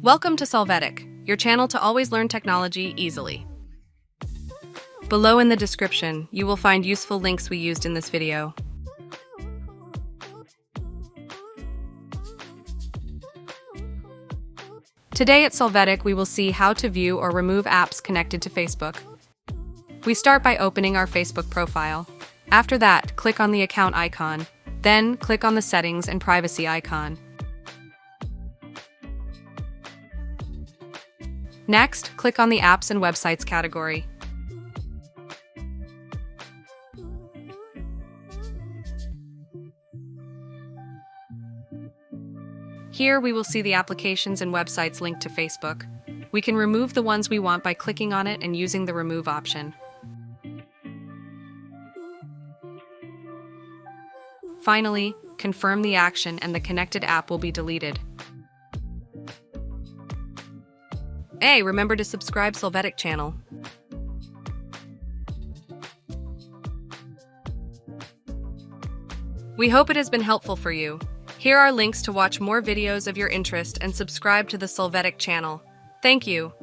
Welcome to Solvetic, your channel to always learn technology easily. Below in the description, you will find useful links we used in this video. Today at Solvetic, we will see how to view or remove apps connected to Facebook. We start by opening our Facebook profile. After that, click on the account icon. Then, click on the settings and privacy icon. Next, click on the Apps and Websites category. Here we will see the applications and websites linked to Facebook. We can remove the ones we want by clicking on it and using the Remove option. Finally, confirm the action and the connected app will be deleted. Hey, remember to subscribe Solvetic channel. We hope it has been helpful for you. Here are links to watch more videos of your interest and subscribe to the Solvetic channel. Thank you.